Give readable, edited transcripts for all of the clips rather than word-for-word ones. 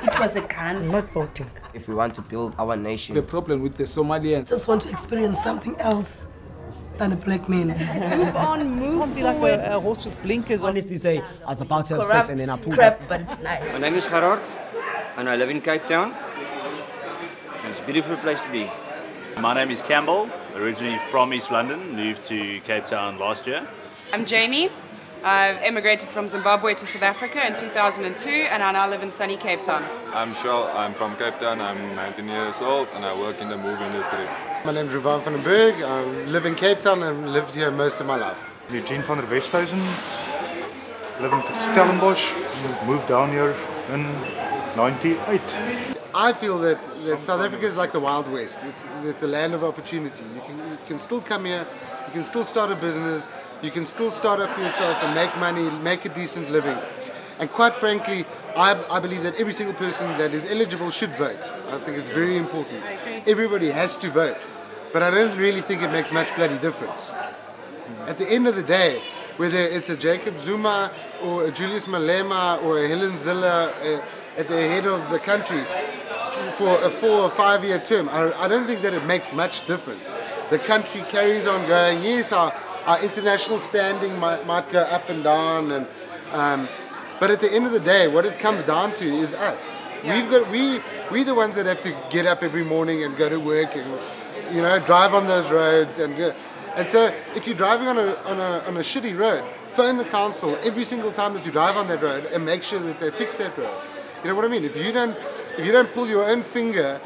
It was a gun. I'm not voting. If we want to build our nation. The problem with the Somalians. Just want to experience something else than a black man. Move on, move Can't be like a horse with blinkers. Honestly say, I was about to have sex and then I pulled crap, up. but it's nice. My name is Gerard and I live in Cape Town. And it's a beautiful place to be. My name is Campbell, originally from East London, moved to Cape Town last year. I'm Jamie. I've emigrated from Zimbabwe to South Africa in 2002 and I now live in sunny Cape Town. I'm Charles, I'm from Cape Town, I'm 19 years old and I work in the movie industry. My name is Ruvan van den Berg, I live in Cape Town and lived here most of my life. Eugene van der Westhuizen, live in Stellenbosch, moved down here in 98. I feel that South Africa is like the Wild West. It's a land of opportunity. You can still come here, you can still start a business, you can still start up for yourself and make money, make a decent living. And quite frankly, I believe that every single person that is eligible should vote. I think it's very important. Everybody has to vote. But I don't really think it makes much bloody difference. At the end of the day, whether it's a Jacob Zuma or a Julius Malema or a Helen Zille at the head of the country for a 4 or 5 year term, I don't think that it makes much difference. The country carries on going. Yes, our international standing might go up and down, but at the end of the day, what it comes down to is us. Yeah. We're the ones that have to get up every morning and go to work and drive on those roads and so if you're driving on a shitty road, phone the council every single time that you drive on that road and make sure that they fix that road. You know what I mean? If you don't pull your own finger,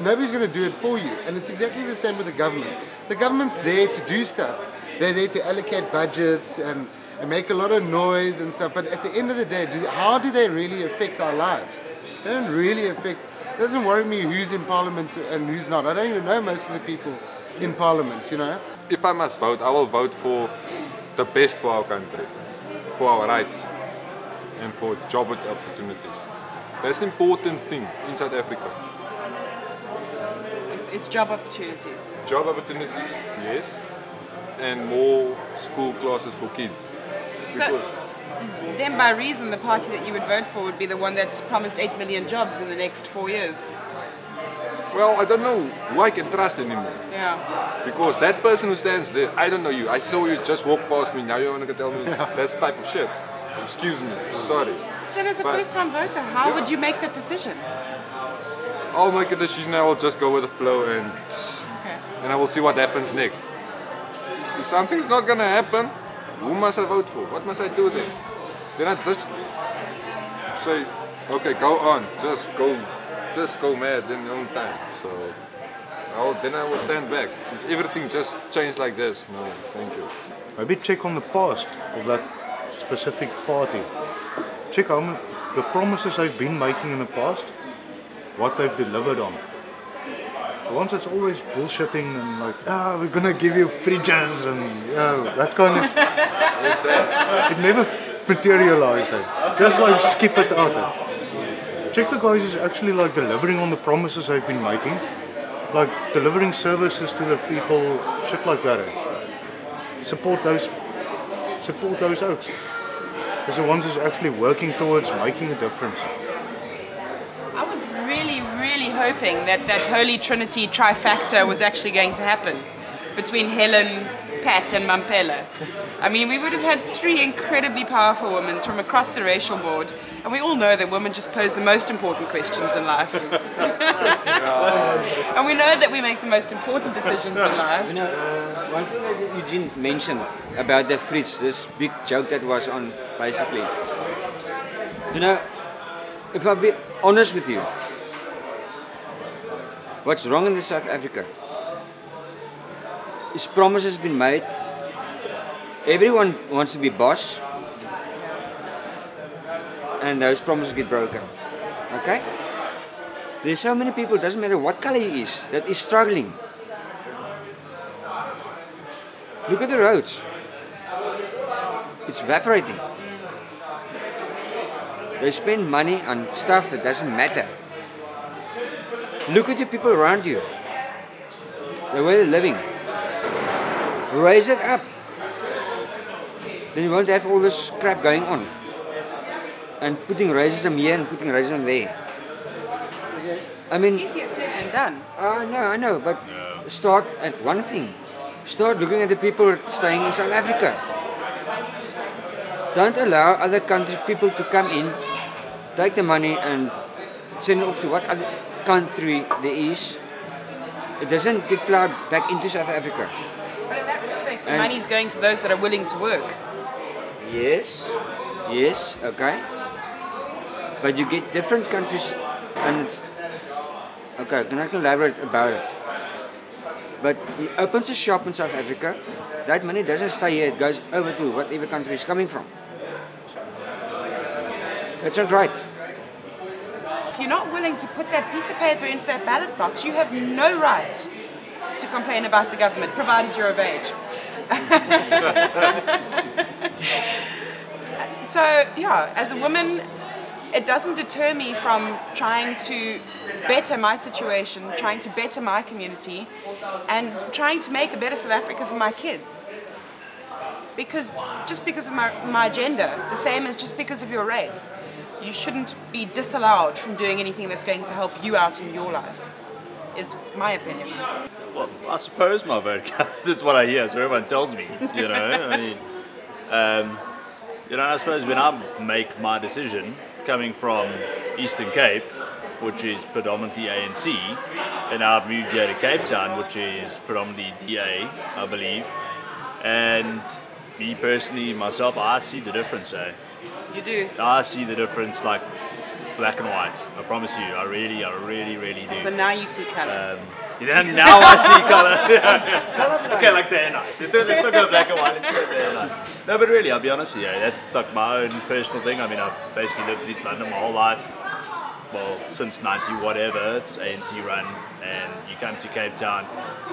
nobody's going to do it for you. And it's exactly the same with the government. The government's there to do stuff. They're there to allocate budgets and make a lot of noise and stuff. But at the end of the day, how do they really affect our lives? They don't really affect. It doesn't worry me who's in Parliament and who's not. I don't even know most of the people in Parliament, you know. If I must vote, I will vote for the best for our country, for our rights, and for job opportunities. That's an important thing in South Africa. It's job opportunities. Job opportunities, yes, and more school classes for kids. So, then by reason, the party that you would vote for would be the one that's promised 8 million jobs in the next 4 years. Well, I don't know who I can trust anymore. Yeah. Because that person who stands there, I don't know you. I saw you just walk past me. Now you want to tell me that's type of shit. Excuse me. Sorry. Then as a first-time voter, how would you make that decision? I'll make a decision. I will just go with the flow and I will see what happens next. If something's not going to happen, who must I vote for? What must I do then? Then I just say, okay, go on. Just go mad in your own time. So then I will stand back. If everything just changed like this, no, thank you. Maybe check on the past of that specific party. Check how the promises they've been making in the past, what they've delivered on. The ones that's always bullshitting and like, we're gonna give you fridges and that kind of. It never materialized. Just like skip it out. Check the guys who's actually like delivering on the promises they've been making, like delivering services to the people, shit like that. Support those oaks. It's the ones who's actually working towards making a difference. I was really hoping that Holy Trinity trifecta was actually going to happen between Helen, Pat and Mampela. I mean, we would have had 3 incredibly powerful women from across the racial board, and we all know that women just pose the most important questions in life. And we know that we make the most important decisions in life. You know, one thing that Eugene mentioned about the fridge, this big joke that was on, basically. You know, if I'll be honest with you, what's wrong in South Africa is promises been made. Everyone wants to be boss, and those promises get broken. Okay? There's so many people, it doesn't matter what color he is, that is struggling. Look at the roads. It's evaporating. They spend money on stuff that doesn't matter. Look at the people around you. The way they're living. Raise it up. Then you won't have all this crap going on. And putting racism here and putting racism there. I mean, Easier said than done. I know, but start at one thing. Start looking at the people staying in South Africa. Don't allow other countries people to come in, take the money and send it off to what other country there is. It doesn't get plowed back into South Africa. But in that respect, the money's going to those that are willing to work. Yes, okay. But you get different countries, and it's okay. I'm not gonna elaborate about it. But he opens a shop in South Africa. That money doesn't stay here; it goes over to whatever country it's coming from. That's not right. If you're not willing to put that piece of paper into that ballot box, you have no right to complain about the government, provided you're of age. So, yeah, as a woman, it doesn't deter me from trying to better my situation, trying to better my community, and trying to make a better South Africa for my kids. Because just because of my gender, the same as just because of your race, you shouldn't be disallowed from doing anything that's going to help you out in your life, is my opinion. Well, I suppose my vote counts. It's what I hear, so everyone tells me, you know. I mean, I suppose when I make my decision, coming from Eastern Cape, which is predominantly ANC, and I've moved here to Cape Town, which is predominantly DA, I believe. And me personally, myself, I see the difference, eh? You do? I see the difference like black and white. I promise you, I really do. So now you see colour. Now I see colour. Okay, like day and night. Let's not go black and white, let's go day and night. No, but really, I'll be honest with you, that's like my own personal thing. I mean, I've basically lived in East London my whole life. Well, since 90 whatever, it's ANC run, and you come to Cape Town,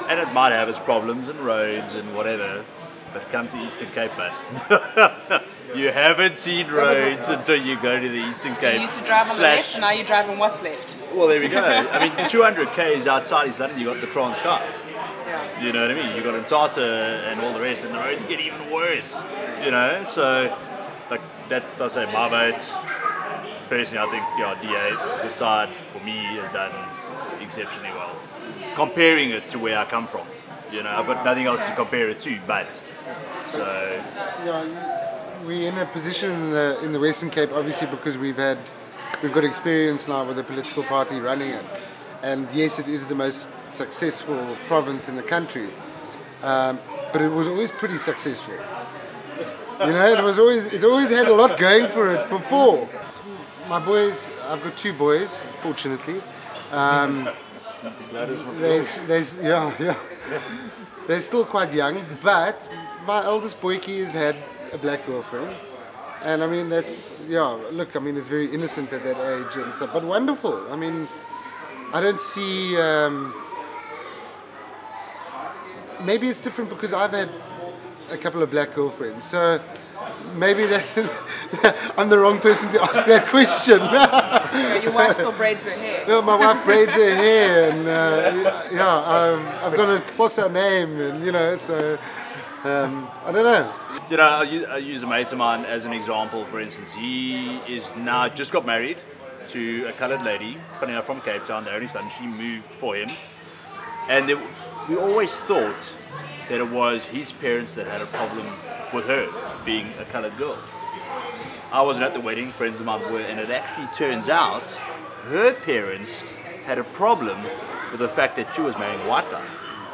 and it might have its problems and roads and whatever, but come to Eastern Cape, man. You haven't seen roads until you go to the Eastern Cape. You used to drive on the left, now you drive on what's left. Well, there we go. I mean, 200 k's outside East London, you got the Transkei. Yeah. You know what I mean? You got Mthatha and all the rest, and the roads get even worse. You know, so like that's I say my vote. Personally, I think DA, the side for me has done exceptionally well. Comparing it to where I come from, you know, I've got nothing else to compare it to, but so. Yeah, we're in a position in the Western Cape, obviously, because we've got experience now with the political party running it, and yes, it is the most successful province in the country, but it was always pretty successful. You know, it always had a lot going for it before. My boys, I've got two boys, fortunately. They're still quite young, but my eldest boykie has had a black girlfriend, and I mean look, I mean it's very innocent at that age and stuff, but wonderful. I mean, I don't see. Maybe it's different because I've had a couple of black girlfriends, so maybe that I'm the wrong person to ask that question. Your wife still braids her hair. No, my wife braids her hair, and I've got a Xhosa name, and so I don't know. You know, I use a mate of mine as an example. For instance, he is now just got married to a coloured lady, funny enough, from Cape Town. Their only son, she moved for him, and we always thought that it was his parents that had a problem with her being a coloured girl. I wasn't at the wedding, friends of mine were, and it actually turns out her parents had a problem with the fact that she was marrying a white guy.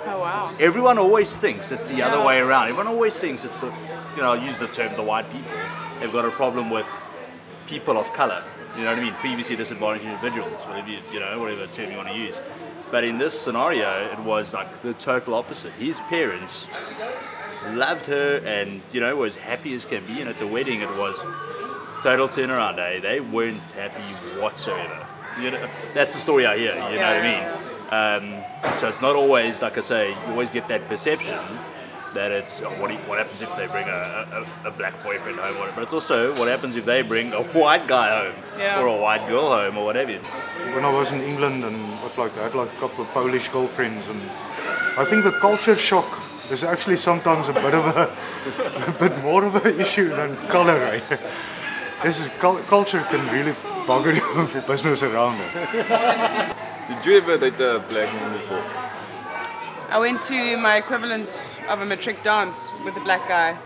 Oh wow. Everyone always thinks it's the other way around. Everyone always thinks it's I'll use the term the white people. They've got a problem with people of colour. You know what I mean? Previously disadvantaged individuals, whatever term you want to use. But in this scenario, it was like the total opposite. His parents loved her and, was happy as can be. And at the wedding, it was total turnaround, eh? They weren't happy whatsoever. That's the story I hear, you know what I mean? So it's not always, like I say, you always get that perception that it's what happens if they bring a black boyfriend home, but it's also what happens if they bring a white guy home or a white girl home or whatever. When I was in England and I had like a couple of Polish girlfriends, and I think the culture shock is actually sometimes a bit more of an issue than colour. Eh? Culture can really bugger you for business around it. Did you ever date a black man before? I went to my equivalent of a matric dance with a black guy.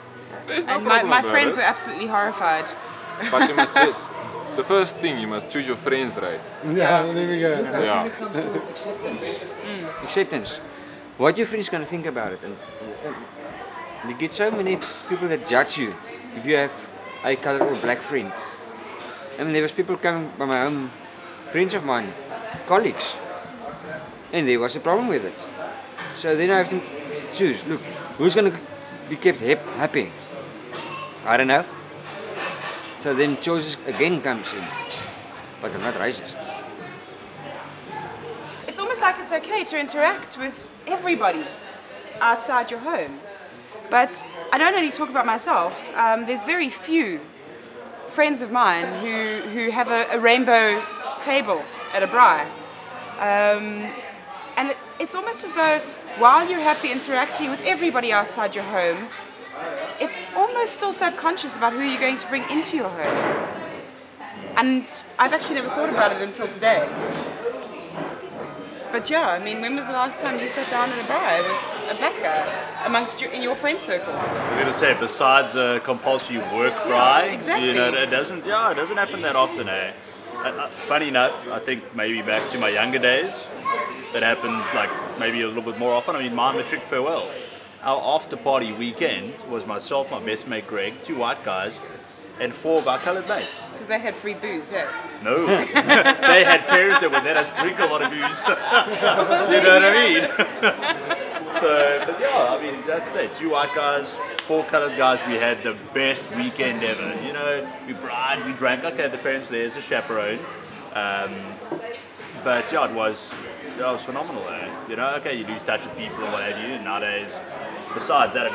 There's no And problem my about friends it. were absolutely horrified. But you must just, the first thing, you must choose your friends right. Yeah, there we go. Yeah. Acceptance. What your friends gonna think about it? And you get so many people that judge you if you have a colored or black friend. I mean, there was people coming by my home, friends of mine, colleagues, and there was a problem with it. So then I have to choose. Look, who's gonna be kept happy? I don't know. So then choices again comes in. But I'm not racist. It's almost like it's okay to interact with everybody outside your home. But I don't only talk about myself. There's very few friends of mine who have a rainbow table at a braai. And it's almost as though while you're happy interacting with everybody outside your home, it's almost still subconscious about who you're going to bring into your home. And I've actually never thought about it until today. But yeah, I mean, when was the last time you sat down at a braai with a black guy in your friend circle? I was going to say, besides a compulsory work braai, exactly. you know, it doesn't happen that often, eh? Funny enough, I think maybe back to my younger days, it happened like maybe a little bit more often. I mean, my matric farewell. Our after party weekend was myself, my best mate Greg, 2 white guys, and 4 of our coloured mates. Because they had free booze, yeah? No, they had parents that would let us drink a lot of booze. You know what I mean? So, but yeah, I mean, like I say, 2 white guys, 4 coloured guys. We had the best weekend ever. You know, we bribed, we drank. Okay, the parents there as a chaperone. But yeah, it was phenomenal. You know, okay, you lose touch with people or what have you. Nowadays, besides that,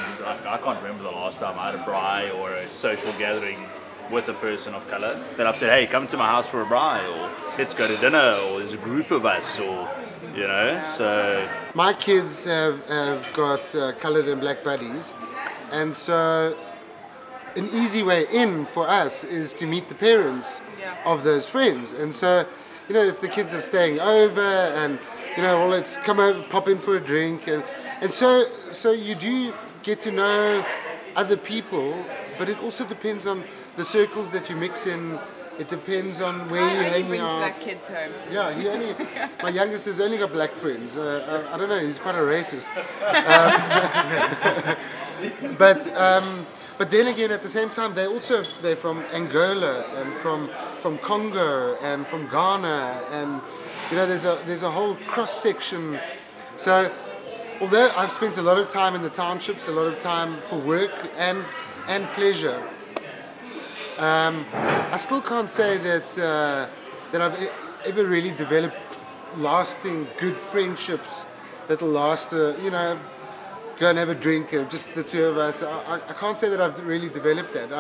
I can't remember the last time I had a braai or a social gathering with a person of colour that I've said, hey, come to my house for a braai, or let's go to dinner, or there's a group of us, or, you know, so... My kids have got coloured and black buddies, and so an easy way in for us is to meet the parents of those friends. And so, you know, if the kids are staying over and, you know, well, let's come over, pop in for a drink. And so you do get to know other people, but it also depends on the circles that you mix in. It depends on where you hang brings out. black kids home. Yeah, my youngest has only got black friends. I don't know, he's quite a racist. But then again, at the same time, they're from Angola and from Congo and from Ghana, and you know, there's a whole cross section. So, although I've spent a lot of time in the townships, a lot of time for work and pleasure, I still can't say that I've ever really developed lasting good friendships that'll last. You know, go and have a drink, just the 2 of us. I can't say that I've really developed that.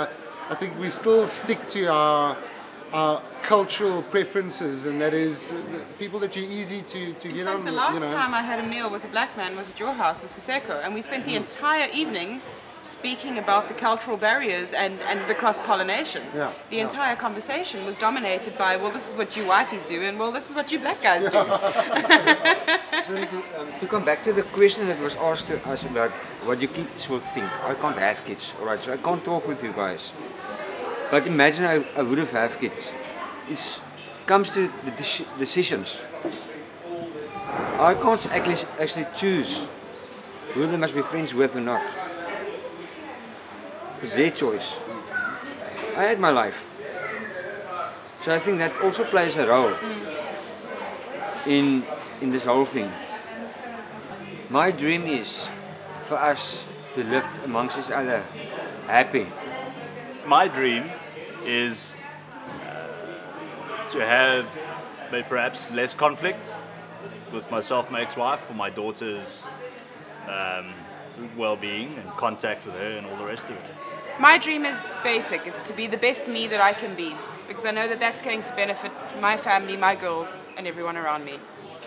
I think we still stick to our cultural preferences, and that is people that you're easy to get on with. The last time I had a meal with a black man was at your house in Siseko, and we spent the entire evening speaking about the cultural barriers and the cross-pollination. Yeah. The entire conversation was dominated by, well, this is what you whiteys do, and well, this is what you black guys do. So to come back to the question that was asked to us about what your kids will think. I can't have kids, alright, so I can't talk with you guys. But imagine I would have kids. It comes to the decisions. I can't actually choose who they must be friends with or not. It's their choice. I had my life. So I think that also plays a role in this whole thing. My dream is for us to live amongst each other happy. My dream is to have perhaps less conflict with myself, my ex-wife, or my daughter's well-being and contact with her and all the rest of it. My dream is basic. It's to be the best me that I can be, because I know that that's going to benefit my family, my girls, and everyone around me.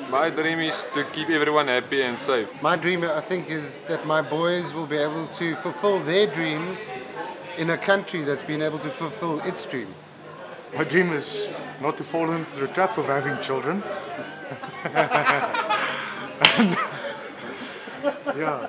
My dream is to keep everyone happy and safe. My dream, I think, is that my boys will be able to fulfill their dreams in a country that's been able to fulfill its dream. My dream is not to fall into the trap of having children. And, yeah.